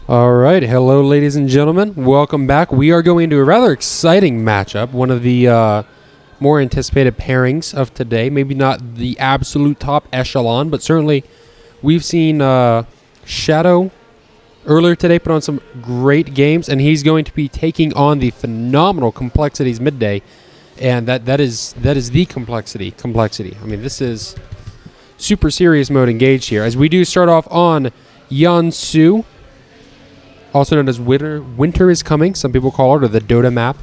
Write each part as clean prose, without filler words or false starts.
All right. Hello, ladies and gentlemen. Welcome back. We are going to a rather exciting matchup, one of the more anticipated pairings of today. Maybe not the absolute top echelon, but certainly we've seen Shadow earlier today put on some great games, and he's going to be taking on the phenomenal Complexities Midday, and that is the complexity. I mean, this is super serious mode engaged here, as we do start off on Yansu, also known as Winter is Coming. Some people call it, or the Dota map.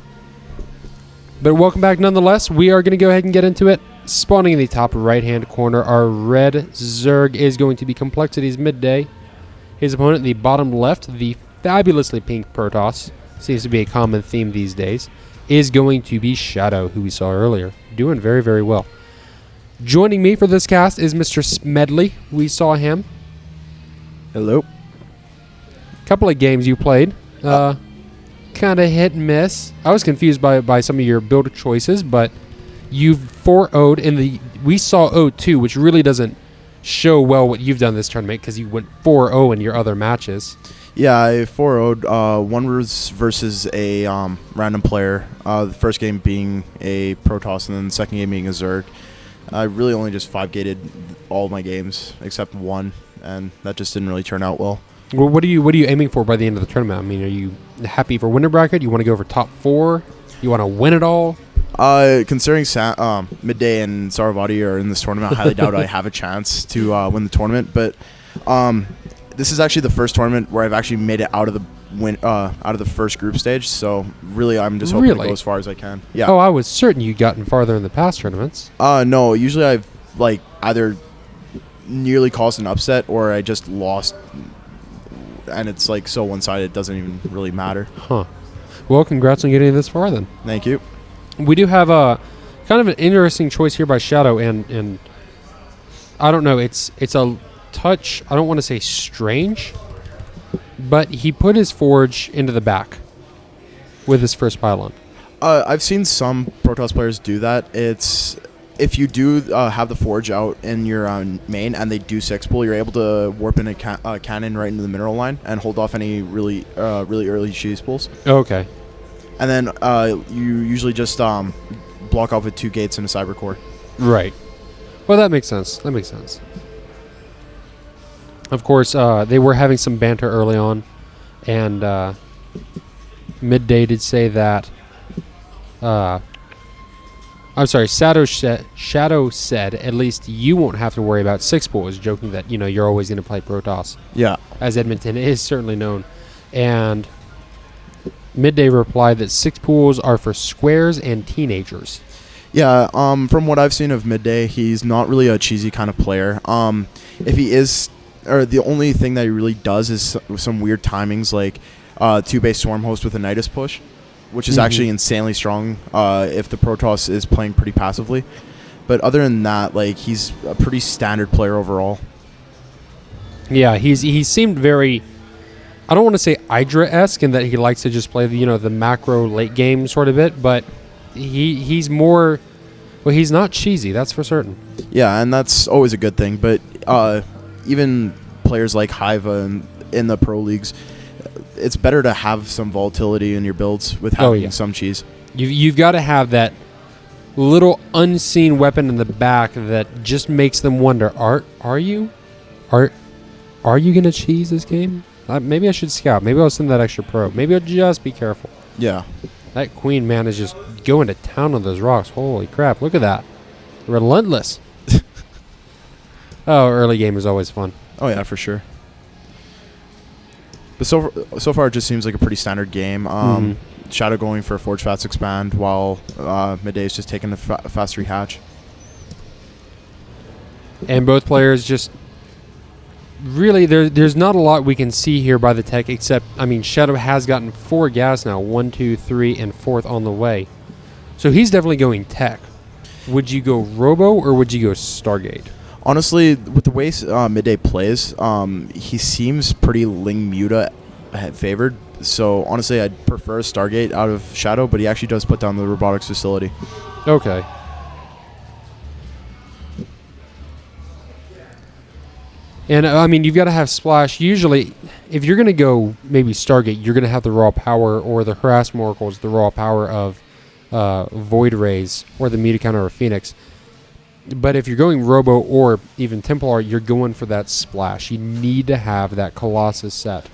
But welcome back nonetheless. We are going to go ahead and get into it. Spawning in the top right-hand corner, our red Zerg is going to be Complexities Midday. His opponent in the bottom left, the fabulously pink Protoss, seems to be a common theme these days, is going to be Shadow, who we saw earlier. Doing very, very well. Joining me for this cast is Mr. Smedley. We saw him. Hello. Couple of games you played. Kind of hit and miss. I was confused by some of your build choices, but you've 4-0'd in the... We saw 0-2, which really doesn't show well what you've done this tournament because you went 4-0 in your other matches. Yeah, I 4-0'd. One was versus a random player. The first game being a Protoss, and then the second game being a Zerg. I really only just 5-gated all of my games except one, and that just didn't really turn out well. Well, what are you aiming for by the end of the tournament? I mean, are you happy for winner bracket? You want to go for top 4? You want to win it all? Considering Midday and Saravati are in this tournament, I highly doubt I have a chance to win the tournament. But this is actually the first tournament where I've actually made it out of the first group stage. So really, I'm just hoping to go as far as I can. Yeah. Oh, I was certain you'd gotten farther in the past tournaments. No. Usually I've either nearly caused an upset or I just lost. And it's so one-sided, it doesn't even really matter. Huh. Well, congrats on getting this far then. Thank you. We do have a kind of an interesting choice here by Shadow, and I don't know, it's a touch, I don't want to say strange, but he put his forge into the back with his first pylon. I've seen some Protoss players do that. If you do have the forge out in your main and they do 6-pull, you're able to warp in a cannon right into the mineral line and hold off any really early cheese pulls. Okay. And then you usually just block off with 2 gates and a cyber core. Right. Well, that makes sense. Of course, they were having some banter early on, and Midday did say that... I'm sorry, Shadow said, at least you won't have to worry about 6-pull. Was joking that, you're always going to play Protoss. Yeah. As Edmonton is certainly known. And Midday replied that 6-pulls are for squares and teenagers. Yeah, from what I've seen of Midday, he's not really a cheesy kind of player. If he is, or the only thing that he really does is some weird timings, like 2-base Swarm Host with a Nidus push, which is actually insanely strong if the Protoss is playing pretty passively. But other than that, he's a pretty standard player overall. Yeah, he seemed very, I don't want to say Hydra-esque in that he likes to just play the macro late game sort of bit, but he's more, well, he's not cheesy, that's for certain. Yeah, and that's always a good thing. But even players like Hiva in the pro leagues, it's better to have some volatility in your builds with having some cheese. You've got to have that little unseen weapon in the back that just makes them wonder, are you going to cheese this game? Maybe I should scout. Maybe I'll send that extra probe. Maybe I'll just be careful. Yeah. That Queen, man, is just going to town on those rocks. Holy crap, look at that. Relentless. Oh, early game is always fun. Oh, yeah, for sure. But so far, it just seems like a pretty standard game. Shadow going for a Forge Fast Expand, while Midday is just taking the Fast Rehatch. And both players just... Really, there's not a lot we can see here by the tech, except, Shadow has gotten 4 gas now. 1, 2, 3, and 4th on the way. So he's definitely going tech. Would you go Robo, or would you go Stargate? Honestly, with the way Midday plays, he seems pretty Ling Muta favored. So, honestly, I'd prefer Stargate out of Shadow, but he actually does put down the robotics facility. Okay. And, you've got to have Splash. Usually, if you're going to go maybe Stargate, you're going to have the raw power, or the Harassment Oracles, the raw power of Void Rays, or the Meter Counter or Phoenix. But if you're going Robo or even Templar, you're going for that splash. You need to have that Colossus set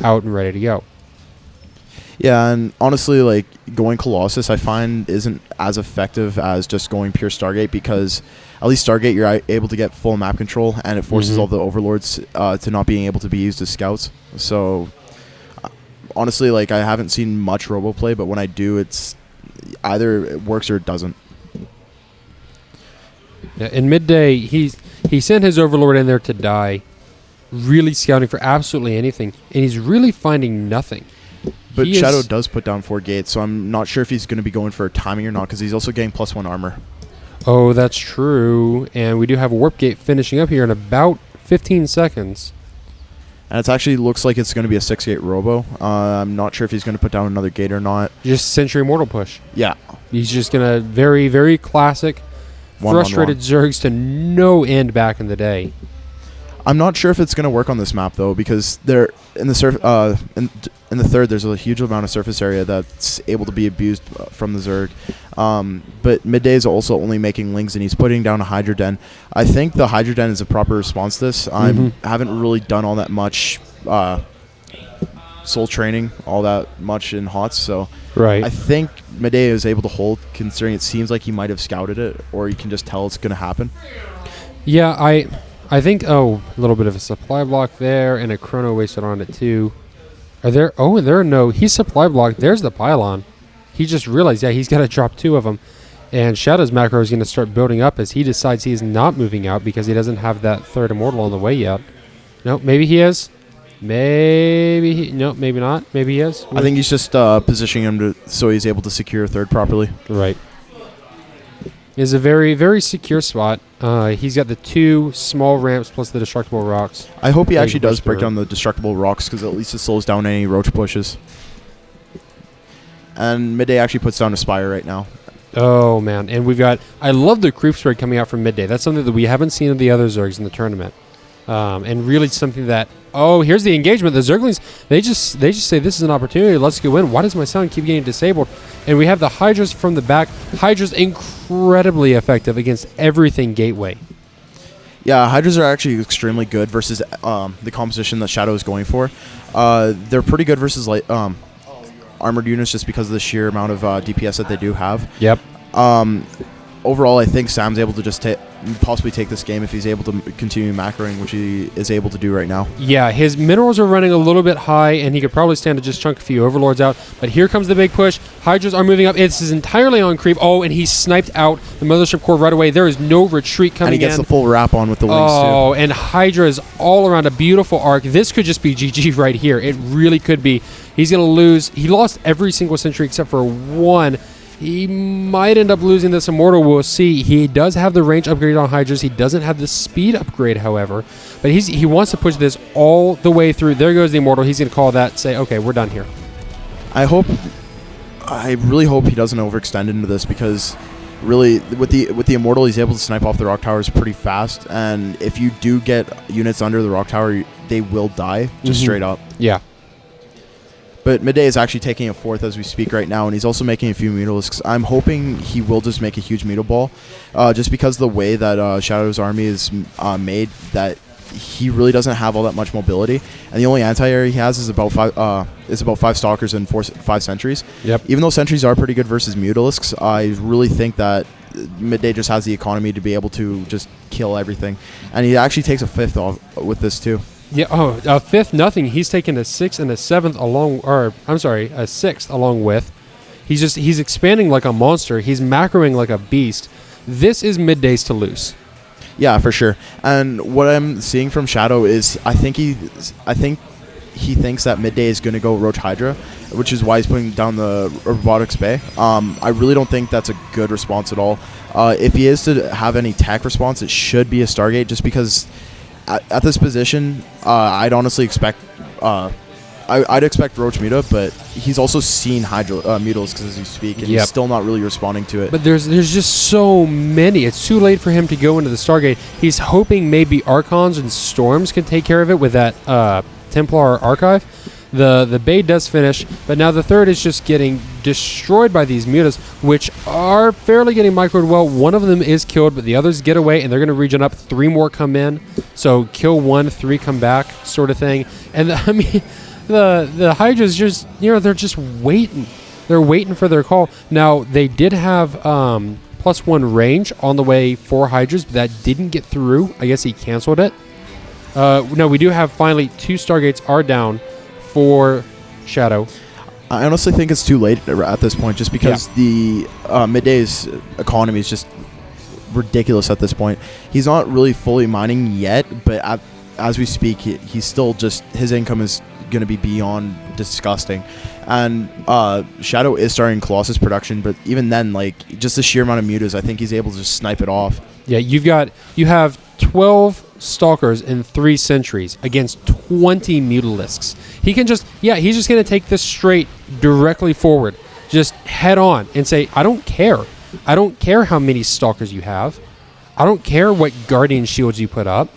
out and ready to go. Yeah, and honestly, like, going Colossus, I find isn't as effective as just going pure Stargate, because at least Stargate, you're able to get full map control, and it forces all the Overlords to not being able to be used as scouts. So, honestly, like, I haven't seen much Robo play, but when I do, it's either it works or it doesn't. Yeah, in midday, he sent his Overlord in there to die, really scouting for absolutely anything, and he's really finding nothing. But Shadow does put down 4 gates, so I'm not sure if he's going to be going for timing or not, because he's also getting +1 armor. Oh, that's true. And we do have a Warp Gate finishing up here in about 15 seconds. And it actually looks like it's going to be a 6-gate Robo. I'm not sure if he's going to put down another gate or not. Just Century Mortal push. Yeah. He's just going to very, very classic, frustrated Zergs to no end back in the day. I'm not sure if it's going to work on this map, though, because they're in the in the third, there's a huge amount of surface area that's able to be abused from the Zerg. But midday is also only making Lings, and he's putting down a Hydra Den. I think the Hydra Den is a proper response to this. I haven't really done all that much soul training, all that much in HOTS, so I think midday is able to hold, considering it seems like he might have scouted it, or you can just tell it's going to happen. Yeah, I think, a little bit of a supply block there, and a chrono wasted on it too. He's supply blocked. There's the pylon. He just realized, he's got to drop 2 of them. And Shadow's macro is going to start building up as he decides he's not moving out because he doesn't have that 3rd Immortal on the way yet. No, maybe he is. Maybe not. Maybe he is. I think he's just positioning him so he's able to secure 3rd properly. Right. Is a very, very secure spot. He's got the 2 small ramps plus the destructible rocks. I hope he actually does break down the destructible rocks, because at least it slows down any roach pushes. And midday actually puts down a Spire right now. Oh, man. And we've got... I love the creep spread coming out from midday. That's something that we haven't seen in the other Zergs in the tournament. And really something that... Oh, here's the engagement. The Zerglings, they just say, this is an opportunity. Let's go in. Why does my sound keep getting disabled? And we have the Hydras from the back. Hydras incredibly effective against everything Gateway. Yeah, Hydras are actually extremely good versus the composition that Shadow is going for. They're pretty good versus armored units just because of the sheer amount of DPS that they do have. Yep. Overall, I think Sam's able to just possibly take this game if he's able to continue macroing, which he is able to do right now. Yeah, his minerals are running a little bit high, and he could probably stand to just chunk a few Overlords out. But here comes the big push. Hydras are moving up. This is entirely on creep. Oh, and he sniped out the Mothership Core right away. There is no retreat coming in. And he gets the full wrap on with the wings, too. Oh, and Hydra is all around a beautiful arc. This could just be GG right here. It really could be. He's going to lose. He lost every single sentry except for 1. He might end up losing this Immortal. We'll see. He does have the range upgrade on Hydras. He doesn't have the speed upgrade, however. But he wants to push this all the way through. There goes the Immortal. He's going to call that, say, okay, we're done here. I really hope he doesn't overextend into this, because really with the Immortal, he's able to snipe off the rock towers pretty fast. And if you do get units under the rock tower, they will die, just straight up. Yeah. But midday is actually taking a 4th as we speak right now, and he's also making a few Mutalisks. I'm hoping he will just make a huge Mutal Ball, just because the way that Shadow's army is made, that he really doesn't have all that much mobility, and the only anti-air he has is about 5 Stalkers and 5 Sentries. Yep. Even though Sentries are pretty good versus Mutalisks, I really think that midday just has the economy to be able to just kill everything, and he actually takes a 5th off with this too. Yeah, a 5th nothing. He's taken a 6th and a 7th a 6th along with. He's expanding like a monster. He's macroing like a beast. This is middays to lose. Yeah, for sure. And what I'm seeing from Shadow is I think he thinks that midday is going to go Roach Hydra, which is why he's putting down the Robotics Bay. I really don't think that's a good response at all. If he is to have any tech response, it should be a Stargate, just because at this position, I'd honestly expect I'd expect Roach Muta, but he's also seen Mutalisks as you speak, and he's still not really responding to it. But there's just so many. It's too late for him to go into the Stargate. He's hoping maybe Archons and Storms can take care of it with that Templar Archive. The Bay does finish, but now the third is just getting destroyed by these mutas, which are fairly getting microed well. One of them is killed, but the others get away, and they're going to regen up. 3 more come in, so kill 1, 3 come back, sort of thing. And I mean, the Hydras just, they're just waiting. They're waiting for their call. Now, they did have +1 range on the way for Hydras, but that didn't get through. I guess he canceled it. No, we do have finally 2 Stargates are down for Shadow. I honestly think it's too late at this point, just because the Midday's economy is just ridiculous at this point. He's not really fully mining yet, but as we speak, he's still just, his income is going to be beyond disgusting. And Shadow is starting Colossus production, but even then, like, just the sheer amount of mutas, I think he's able to just snipe it off. Yeah, you have 12 Stalkers and 3 Sentries against 20 Mutalisks. He can just, he's just going to take this straight directly forward, just head on and say, I don't care. I don't care how many Stalkers you have. I don't care what Guardian Shields you put up.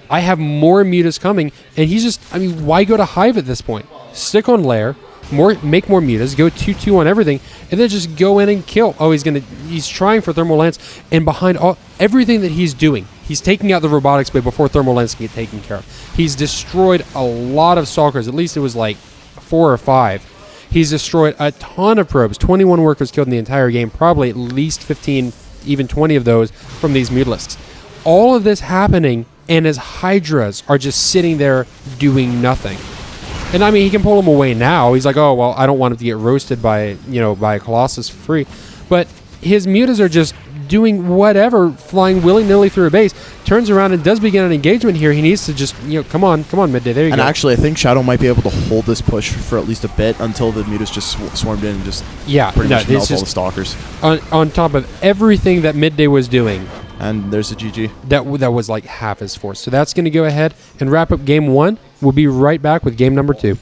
I have more mutas coming, and he's just, why go to Hive at this point? Stick on Lair, make more mutas, go 2-2 on everything, and then just go in and kill. Oh, he's trying for Thermal Lance, and behind everything that he's doing, he's taking out the Robotics Blade before Thermal Lance can get taken care of. He's destroyed a lot of Stalkers, at least it was like 4 or 5. He's destroyed a ton of probes, 21 workers killed in the entire game, probably at least 15, even 20 of those from these Mutalisks. All of this happening, and his Hydras are just sitting there doing nothing. And he can pull them away now. He's like, oh, well, I don't want him to get roasted by a Colossus for free. But his mutas are just doing whatever, flying willy-nilly through a base, turns around and does begin an engagement here. He needs to just, come on, Midday, there you go. And actually, I think Shadow might be able to hold this push for at least a bit until the mutas just swarmed in and just pretty much melt all the Stalkers. On top of everything that Midday was doing. And there's a GG. That was like half his force. So that's going to go ahead and wrap up game 1. We'll be right back with game number 2.